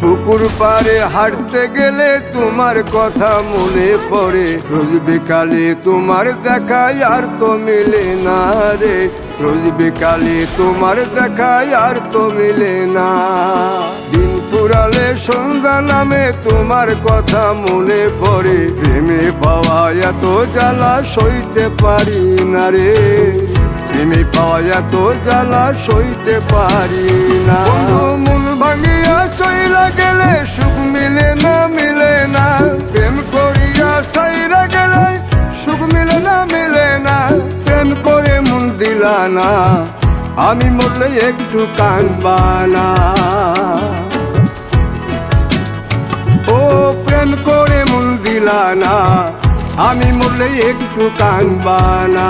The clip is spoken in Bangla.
পুকুর পাড়ে হাঁটতে গেলে তোমার কথা মনে পড়ে, রোজ বিকালে তোমার দেখা আর তো মিলে না রে, রোজ বিকালে তোমার দেখা আর তো মিলে না। দিন ফুরালে সন্ধ্যা নামে তোমার কথা মনে পড়ে, প্রেমে পাওয়া এত জ্বালা সইতে পারি না রে, প্রেমে পাওয়া এত জ্বালা সইতে পারি না। মন ভাঙিয়া চইলা গেলে সুখ মিলে না, মিলে না, প্রেম করিয়া সাইরা গেলে সুখ মিলে না, মিলে না, প্রেম করে মন দিলা না, আমি মরলে একটু কাঁদবা না। ও প্রেম করে মন দিলা না, আমি মরলে একটু কাঁদবা না।